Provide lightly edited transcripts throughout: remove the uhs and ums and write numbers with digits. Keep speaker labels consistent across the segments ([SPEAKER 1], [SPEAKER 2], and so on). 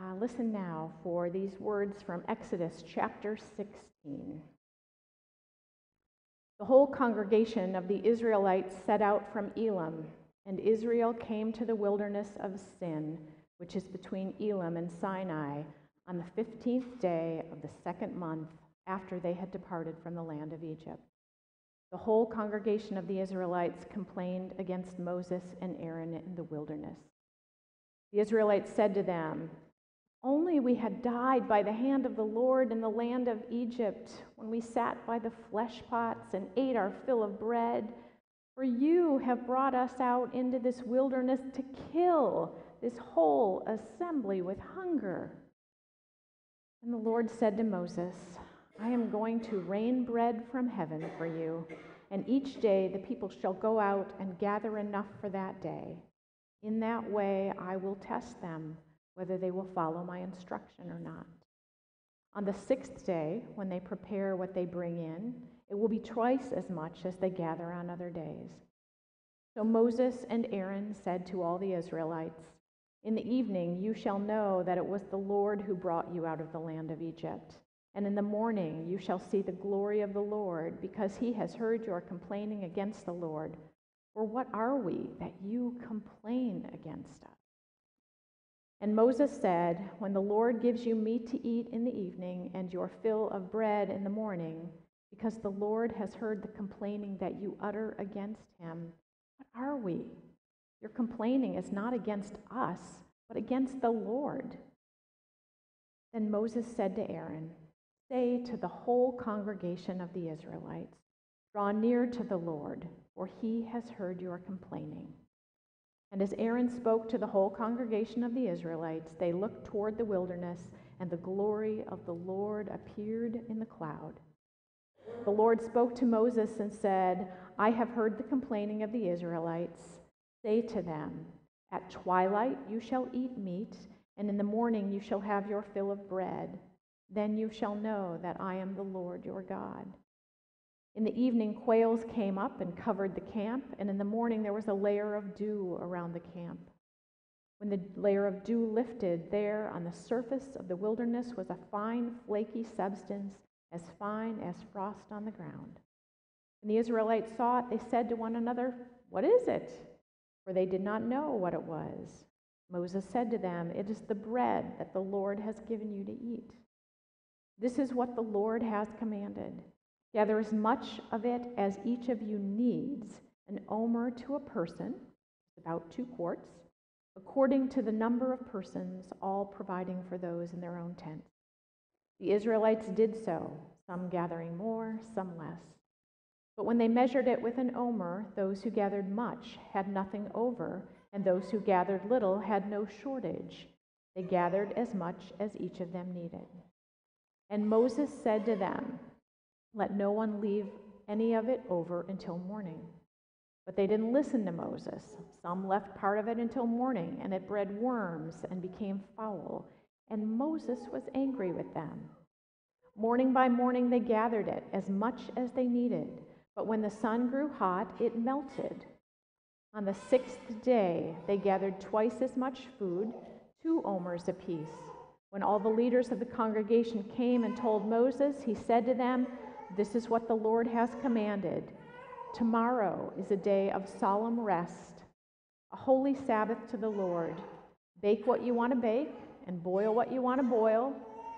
[SPEAKER 1] Listen now for these words from Exodus chapter 16. The whole congregation of the Israelites set out from Elim, and Israel came to the wilderness of Sin, which is between Elim and Sinai, on the 15th day of the second month after they had departed from the land of Egypt. The whole congregation of the Israelites complained against Moses and Aaron in the wilderness. The Israelites said to them, "Only we had died by the hand of the Lord in the land of Egypt, when we sat by the flesh pots and ate our fill of bread. For you have brought us out into this wilderness to kill this whole assembly with hunger." And the Lord said to Moses, "I am going to rain bread from heaven for you, and each day the people shall go out and gather enough for that day. In that way I will test them, whether they will follow my instruction or not. On the 6th day, when they prepare what they bring in, it will be twice as much as they gather on other days." So Moses and Aaron said to all the Israelites, "In the evening you shall know that it was the Lord who brought you out of the land of Egypt. And in the morning you shall see the glory of the Lord, because he has heard your complaining against the Lord. For what are we that you complain against us?" And Moses said, "When the Lord gives you meat to eat in the evening and your fill of bread in the morning, because the Lord has heard the complaining that you utter against him, what are we? Your complaining is not against us, but against the Lord." Then Moses said to Aaron, "Say to the whole congregation of the Israelites, 'Draw near to the Lord, for he has heard your complaining.'" And as Aaron spoke to the whole congregation of the Israelites, they looked toward the wilderness, and the glory of the Lord appeared in the cloud. The Lord spoke to Moses and said, "I have heard the complaining of the Israelites. Say to them, 'At twilight you shall eat meat, and in the morning you shall have your fill of bread. Then you shall know that I am the Lord your God.'" In the evening, quails came up and covered the camp, and in the morning there was a layer of dew around the camp. When the layer of dew lifted, there on the surface of the wilderness was a fine, flaky substance, as fine as frost on the ground. When the Israelites saw it, they said to one another, "What is it?" For they did not know what it was. Moses said to them, "It is the bread that the Lord has given you to eat. This is what the Lord has commanded. Gather as much of it as each of you needs, an omer to a person, about 2 quarts, according to the number of persons, all providing for those in their own tents." The Israelites did so, some gathering more, some less. But when they measured it with an omer, those who gathered much had nothing over, and those who gathered little had no shortage. They gathered as much as each of them needed. And Moses said to them, "Let no one leave any of it over until morning." But they didn't listen to Moses. Some left part of it until morning, and it bred worms and became foul, and Moses was angry with them. Morning by morning they gathered it, as much as they needed, but when the sun grew hot, it melted. On the 6th day they gathered twice as much food, 2 omers apiece. When all the leaders of the congregation came and told Moses, he said to them, "This is what the Lord has commanded. Tomorrow is a day of solemn rest, a holy Sabbath to the Lord. Bake what you want to bake and boil what you want to boil,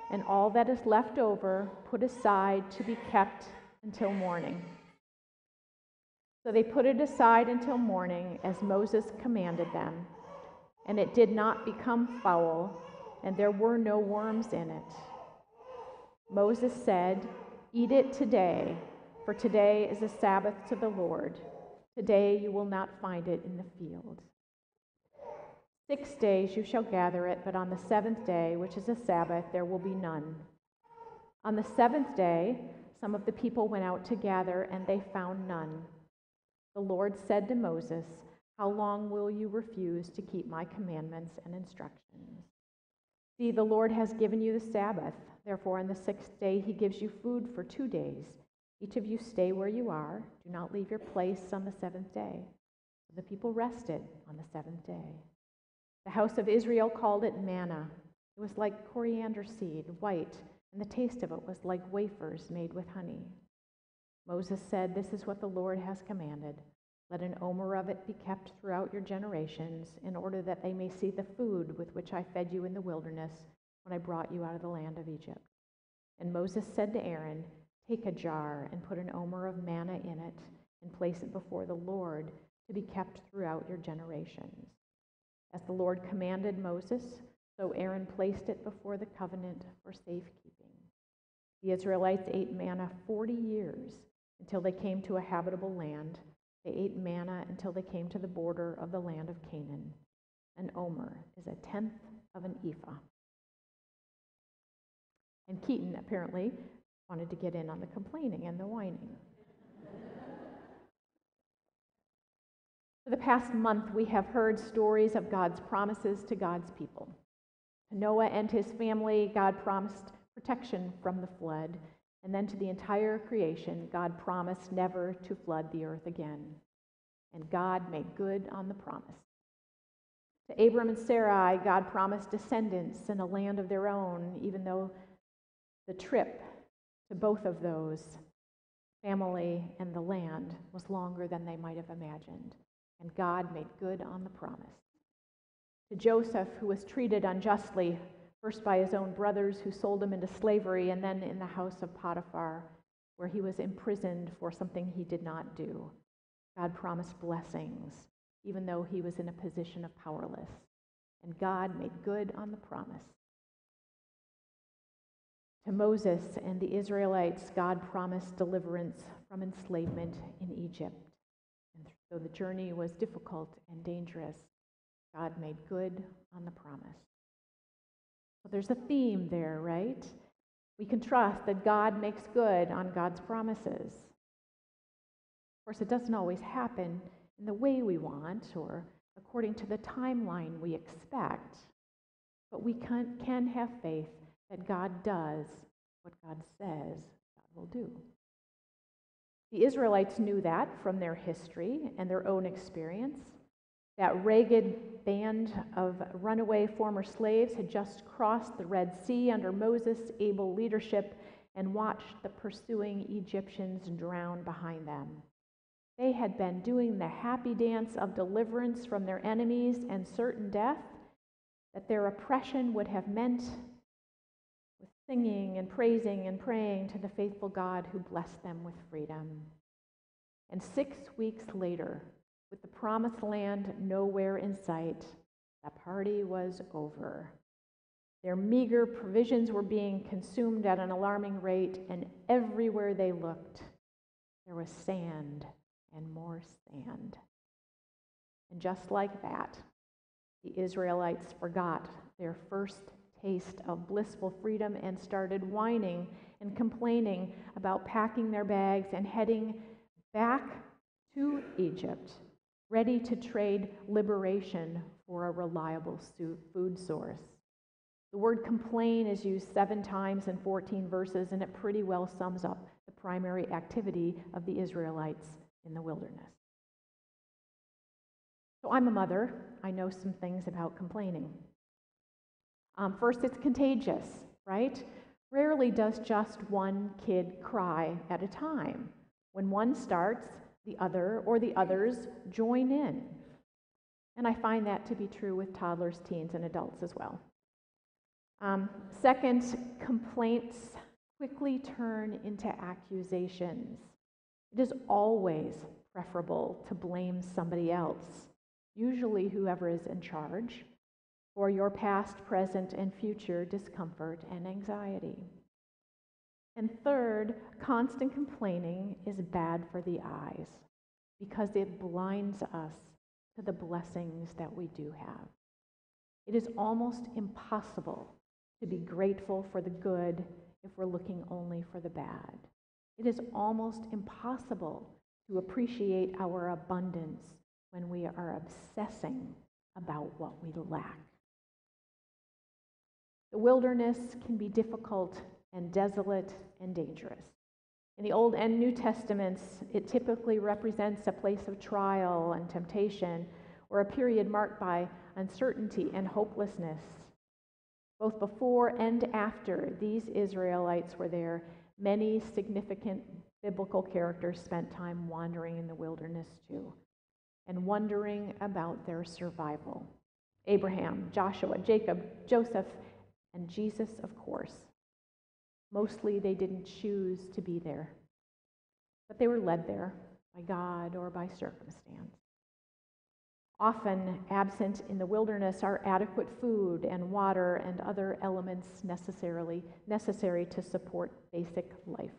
[SPEAKER 1] and all that is left over put aside to be kept until morning." So they put it aside until morning, as Moses commanded them, and it did not become foul, and there were no worms in it. Moses said, "Eat it today, for today is a Sabbath to the Lord. Today you will not find it in the field. 6 days you shall gather it, but on the 7th day, which is a Sabbath, there will be none." On the 7th day, some of the people went out to gather, and they found none. The Lord said to Moses, "How long will you refuse to keep my commandments and instructions? See, the Lord has given you the Sabbath. Therefore, on the 6th day, he gives you food for 2 days. Each of you stay where you are. Do not leave your place on the 7th day." So the people rested on the 7th day. The house of Israel called it manna. It was like coriander seed, white, and the taste of it was like wafers made with honey. Moses said, "This is what the Lord has commanded. Let an omer of it be kept throughout your generations, in order that they may see the food with which I fed you in the wilderness when I brought you out of the land of Egypt." And Moses said to Aaron, "Take a jar and put an omer of manna in it, and place it before the Lord to be kept throughout your generations." As the Lord commanded Moses, so Aaron placed it before the covenant for safekeeping. The Israelites ate manna 40 years until they came to a habitable land. They ate manna until they came to the border of the land of Canaan. An omer is a tenth of an ephah. And Keaton apparently wanted to get in on the complaining and the whining. For the past month, we have heard stories of God's promises to God's people. To Noah and his family, God promised protection from the flood. And then to the entire creation, God promised never to flood the earth again. And God made good on the promise. To Abram and Sarai, God promised descendants and a land of their own, even though the trip to both of those, family and the land, was longer than they might have imagined. And God made good on the promise. To Joseph, who was treated unjustly, first by his own brothers who sold him into slavery, and then in the house of Potiphar, where he was imprisoned for something he did not do, God promised blessings, even though he was in a position of powerless. And God made good on the promise. To Moses and the Israelites, God promised deliverance from enslavement in Egypt. And though the journey was difficult and dangerous, God made good on the promise. So there's a theme there, right? We can trust that God makes good on God's promises. Of course, it doesn't always happen in the way we want or according to the timeline we expect, but we can have faith that God does what God says God will do. The Israelites knew that from their history and their own experience. That ragged band of runaway former slaves had just crossed the Red Sea under Moses' able leadership and watched the pursuing Egyptians drown behind them. They had been doing the happy dance of deliverance from their enemies and certain death that their oppression would have meant, with singing and praising and praying to the faithful God who blessed them with freedom. And 6 weeks later, with the promised land nowhere in sight, the party was over. Their meager provisions were being consumed at an alarming rate, and everywhere they looked, there was sand and more sand. And just like that, the Israelites forgot their first taste of blissful freedom and started whining and complaining about packing their bags and heading back to Egypt, ready to trade liberation for a reliable food source. The word complain is used 7 times in 14 verses, and it pretty well sums up the primary activity of the Israelites in the wilderness. So I'm a mother. I know some things about complaining. First, it's contagious, right? Rarely does just one kid cry at a time. When one starts, the other or the others join in. And I find that to be true with toddlers, teens, and adults as well. Second, complaints quickly turn into accusations. It is always preferable to blame somebody else, usually whoever is in charge, for your past, present, and future discomfort and anxiety. And third, constant complaining is bad for the eyes because it blinds us to the blessings that we do have. It is almost impossible to be grateful for the good if we're looking only for the bad. It is almost impossible to appreciate our abundance when we are obsessing about what we lack. The wilderness can be difficult and desolate and dangerous. In the Old and New Testaments, it typically represents a place of trial and temptation, or a period marked by uncertainty and hopelessness. Both before and after these Israelites were there, many significant biblical characters spent time wandering in the wilderness too, and wondering about their survival. Abraham, Joshua, Jacob, Joseph, and Jesus, of course. Mostly they didn't choose to be there, but they were led there by God or by circumstance. Often absent in the wilderness are adequate food and water and other elements necessary to support basic life.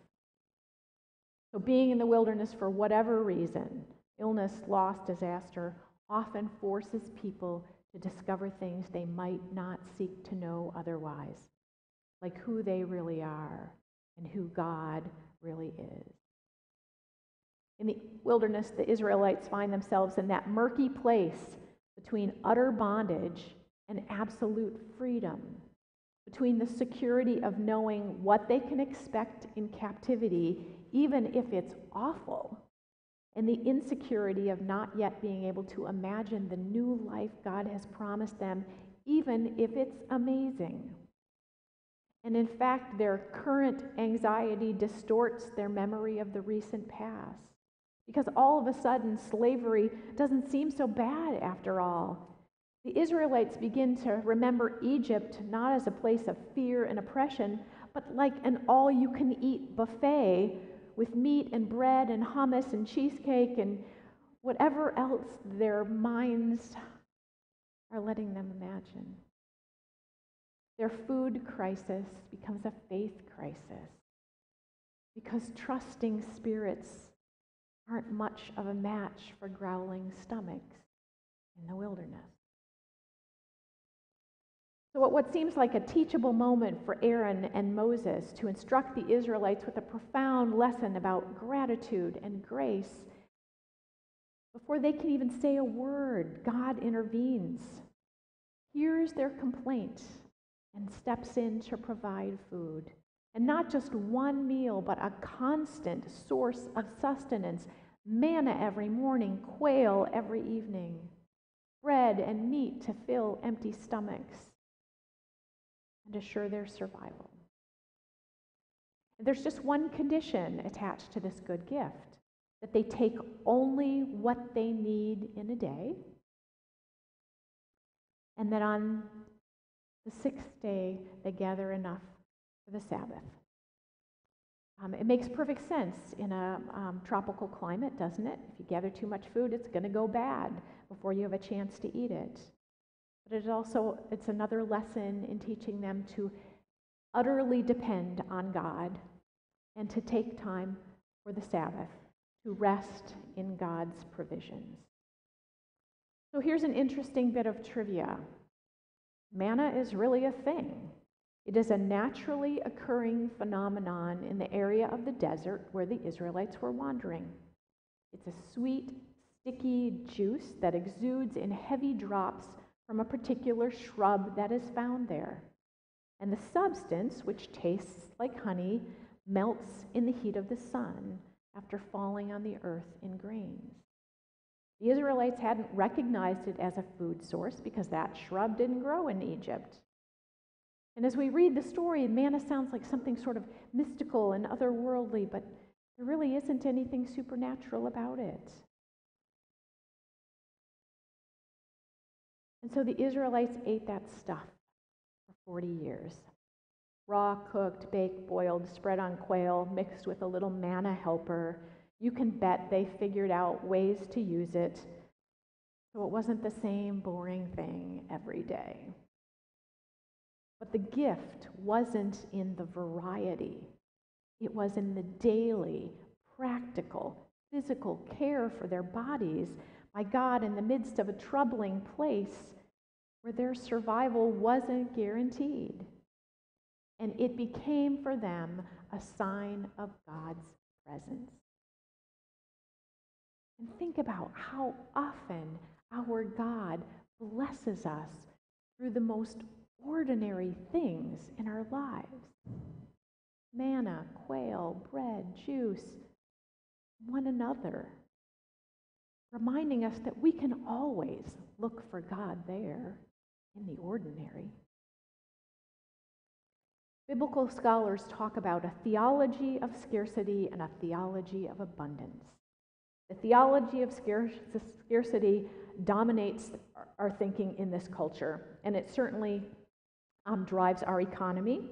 [SPEAKER 1] So being in the wilderness for whatever reason, illness, loss, disaster, often forces people to discover things they might not seek to know otherwise, like who they really are and who God really is. In the wilderness, the Israelites find themselves in that murky place between utter bondage and absolute freedom, between the security of knowing what they can expect in captivity, even if it's awful, and the insecurity of not yet being able to imagine the new life God has promised them, even if it's amazing. And in fact, their current anxiety distorts their memory of the recent past. Because all of a sudden, slavery doesn't seem so bad after all. The Israelites begin to remember Egypt not as a place of fear and oppression, but like an all-you-can-eat buffet with meat and bread and hummus and cheesecake and whatever else their minds are letting them imagine. Their food crisis becomes a faith crisis because trusting spirits aren't much of a match for growling stomachs in the wilderness. So at what seems like a teachable moment for Aaron and Moses to instruct the Israelites with a profound lesson about gratitude and grace, before they can even say a word, God intervenes, hears their complaint, and steps in to provide food. And not just one meal, but a constant source of sustenance. Manna every morning, quail every evening, bread and meat to fill empty stomachs and assure their survival. And there's just one condition attached to this good gift, that they take only what they need in a day, and that on the sixth day they gather enough for the Sabbath. It makes perfect sense in a tropical climate, doesn't it? If you gather too much food, it's going to go bad before you have a chance to eat it. But it's another lesson in teaching them to utterly depend on God and to take time for the Sabbath, to rest in God's provisions. So here's an interesting bit of trivia. Manna is really a thing. It is a naturally occurring phenomenon in the area of the desert where the Israelites were wandering. It's a sweet, sticky juice that exudes in heavy drops from a particular shrub that is found there. And the substance, which tastes like honey, melts in the heat of the sun after falling on the earth in grains. The Israelites hadn't recognized it as a food source because that shrub didn't grow in Egypt. And as we read the story, manna sounds like something sort of mystical and otherworldly, but there really isn't anything supernatural about it. And so the Israelites ate that stuff for 40 years. Raw, cooked, baked, boiled, spread on quail, mixed with a little manna helper. You can bet they figured out ways to use it, so it wasn't the same boring thing every day. But the gift wasn't in the variety. It was in the daily, practical, physical care for their bodies by God in the midst of a troubling place where their survival wasn't guaranteed. And it became for them a sign of God's presence. And think about how often our God blesses us through the most ordinary things in our lives. Manna, quail, bread, juice, one another. Reminding us that we can always look for God there in the ordinary. Biblical scholars talk about a theology of scarcity and a theology of abundance. The theology of scarcity dominates our thinking in this culture, and it certainly drives our economy,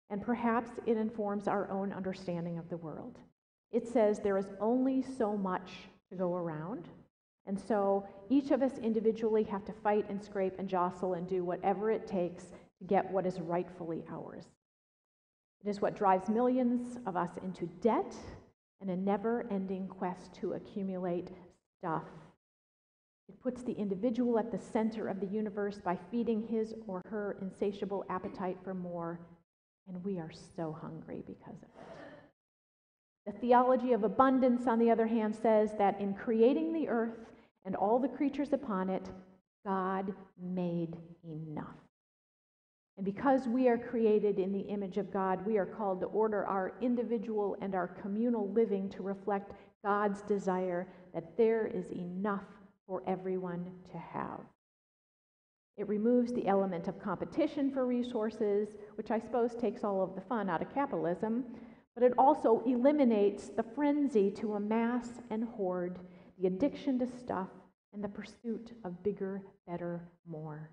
[SPEAKER 1] and perhaps it informs our own understanding of the world. It says there is only so much to go around, and so each of us individually have to fight and scrape and jostle and do whatever it takes to get what is rightfully ours. It is what drives millions of us into debt and a never-ending quest to accumulate stuff. It puts the individual at the center of the universe by feeding his or her insatiable appetite for more, and we are so hungry because of it. The theology of abundance, on the other hand, says that in creating the earth and all the creatures upon it, God made enough. And because we are created in the image of God, we are called to order our individual and our communal living to reflect God's desire that there is enough for everyone to have. It removes the element of competition for resources, which I suppose takes all of the fun out of capitalism, but it also eliminates the frenzy to amass and hoard, the addiction to stuff, and the pursuit of bigger, better, more.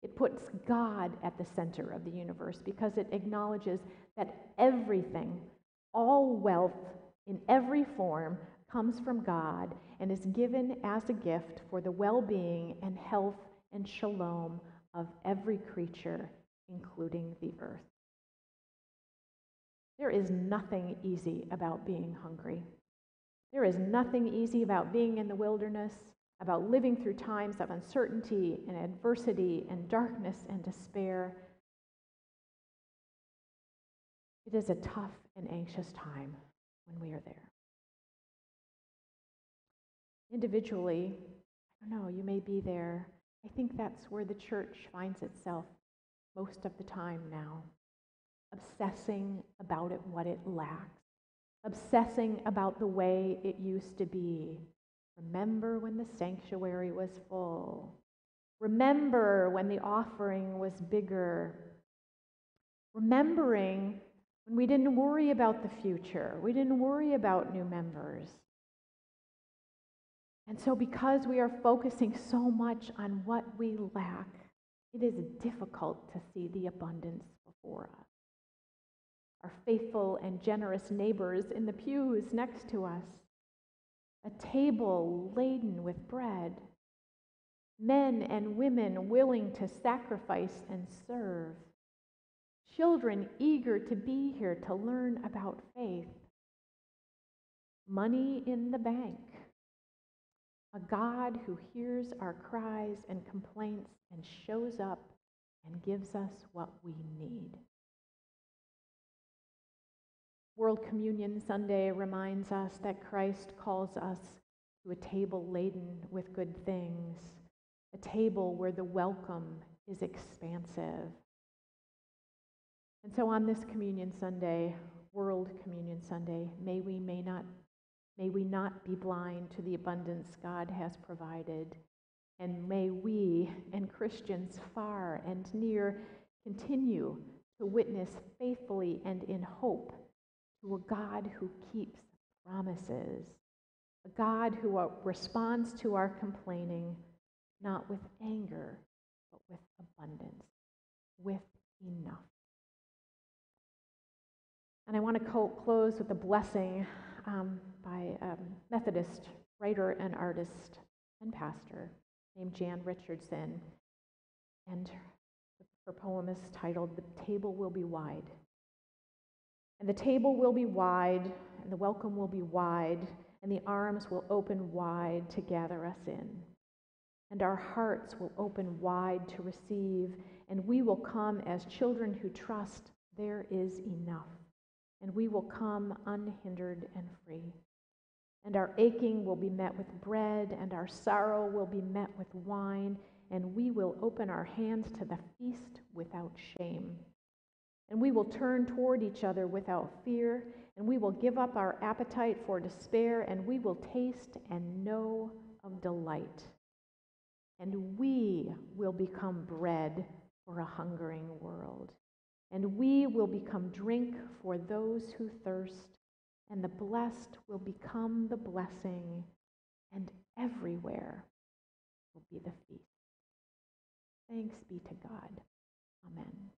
[SPEAKER 1] It puts God at the center of the universe because it acknowledges that everything, all wealth in every form, comes from God and is given as a gift for the well-being and health and shalom of every creature, including the earth. There is nothing easy about being hungry. There is nothing easy about being in the wilderness, about living through times of uncertainty and adversity and darkness and despair. It is a tough and anxious time when we are there. Individually, I don't know, you may be there. I think that's where the church finds itself most of the time now, obsessing about it, what it lacks, obsessing about the way it used to be. Remember when the sanctuary was full. Remember when the offering was bigger. Remembering when we didn't worry about the future. We didn't worry about new members. And so because we are focusing so much on what we lack, it is difficult to see the abundance before us. Our faithful and generous neighbors in the pews next to us, a table laden with bread, men and women willing to sacrifice and serve, children eager to be here to learn about faith, money in the bank, a God who hears our cries and complaints and shows up and gives us what we need. World Communion Sunday reminds us that Christ calls us to a table laden with good things, a table where the welcome is expansive. And so on this Communion Sunday, World Communion Sunday, may we not be blind to the abundance God has provided, and may we and Christians far and near continue to witness faithfully and in hope to a God who keeps promises, a God who responds to our complaining, not with anger, but with abundance, with enough. And I want to close with a blessing by a Methodist writer and artist and pastor named Jan Richardson. And her poem is titled, "The Table Will Be Wide." And the table will be wide, and the welcome will be wide, and the arms will open wide to gather us in. And our hearts will open wide to receive, and we will come as children who trust there is enough. And we will come unhindered and free. And our aching will be met with bread, and our sorrow will be met with wine, and we will open our hands to the feast without shame. And we will turn toward each other without fear, and we will give up our appetite for despair, and we will taste and know of delight. And we will become bread for a hungering world. and we will become drink for those who thirst, and the blessed will become the blessing, and everywhere will be the feast. Thanks be to God. Amen.